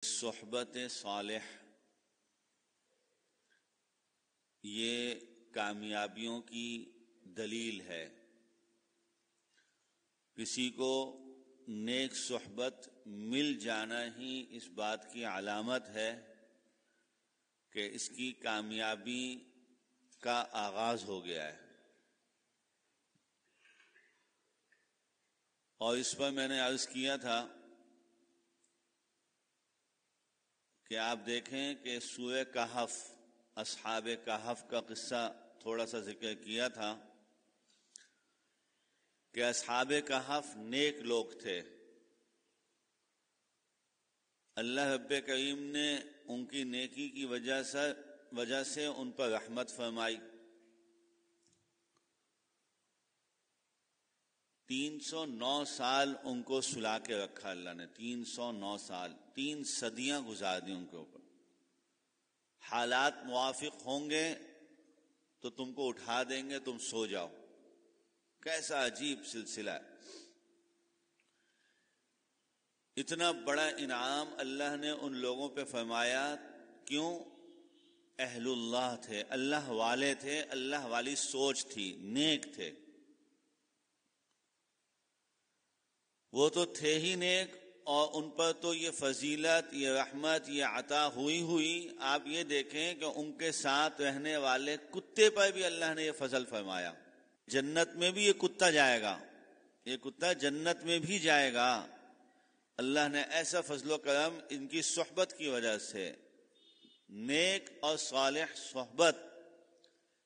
صحبت صالح یہ کامیابیوں کی دلیل ہے۔ کسی کو نیک صحبت مل جانا ہی اس بات کی علامت ہے کہ اس کی کامیابی کا آغاز ہو گیا ہے۔ اور اس پر میں نے عرض کیا تھا کہ آپ دیکھیں کہ سورہ کہف، اصحاب کہف کا قصہ تھوڑا سا ذکر کیا تھا کہ اصحاب کہف نیک لوگ تھے۔ اللہ رب کریم نے ان کی نیکی کی وجہ سے ان پر رحمت فرمائی۔ 309 سال ان کو سلا کے رکھا اللہ نے، 309 سال، 3 صدیاں گزار دی ان کے اوپر۔ حالات موافق ہوں گے تو تم کو اٹھا دیں گے، تم سو جاؤ۔ کیسا عجیب سلسلہ ہے۔ اتنا بڑا انعام اللہ نے ان لوگوں پہ فرمایا، کیوں؟ اہل اللہ تھے، اللہ والے تھے، اللہ والی سوچ تھی، نیک تھے۔ وہ تو تھے ہی نیک، اور ان پر تو یہ فضیلت، یہ رحمت، یہ عطا ہوئی۔ آپ یہ دیکھیں کہ ان کے ساتھ رہنے والے کتے پر بھی اللہ نے یہ فضل فرمایا۔ جنت میں بھی یہ کتا جائے گا، یہ کتا جنت میں بھی جائے گا۔ اللہ نے ایسا فضل و کرم ان کی صحبت کی وجہ سے۔ نیک اور صالح صحبت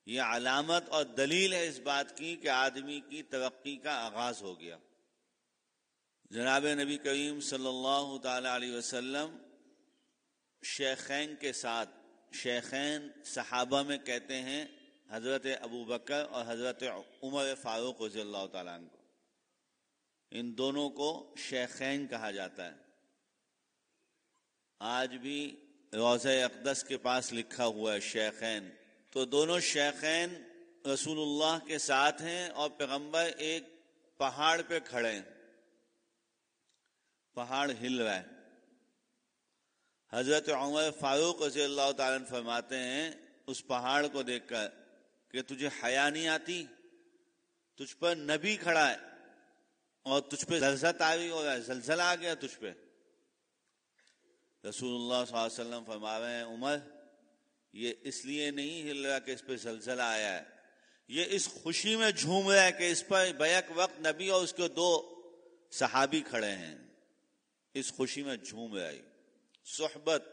یہ علامت اور دلیل ہے اس بات کی کہ آدمی کی ترقی کا آغاز ہو گیا۔ جناب نبی کریم صلی اللہ تعالی علیہ وسلم شیخین کے ساتھ، شیخین صحابہ میں کہتے ہیں حضرت ابو بکر اور حضرت عمر فاروق رضی اللہ تعالیٰ عنہ کو، ان دونوں کو شیخین کہا جاتا ہے۔ آج بھی روضہ اقدس کے پاس لکھا ہوا ہے شیخین۔ تو دونوں شیخین رسول اللہ کے ساتھ ہیں اور پیغمبر ایک پہاڑ پہ کھڑے ہیں، پہاڑ ہل رہا ہے۔ حضرت عمر فاروق رضی اللہ تعالیٰ عنہ فرماتے ہیں اس پہاڑ کو دیکھ کر کہ تجھے حیا نہیں آتی؟ تجھ پر نبی کھڑا ہے اور تجھ پہ زلزلہ طاری ہو رہا ہے، زلزلہ آ گیا تجھ پہ۔ رسول اللہ صلی اللہ علیہ وسلم فرما رہے ہیں عمر، یہ اس لیے نہیں ہل رہا کہ اس پہ زلزلہ آیا ہے، یہ اس خوشی میں جھوم رہا ہے کہ اس پر بیک وقت نبی اور اس کے 2 صحابی کھڑے ہیں، اس خوشی میں جھوم رہا ہے۔ صحبت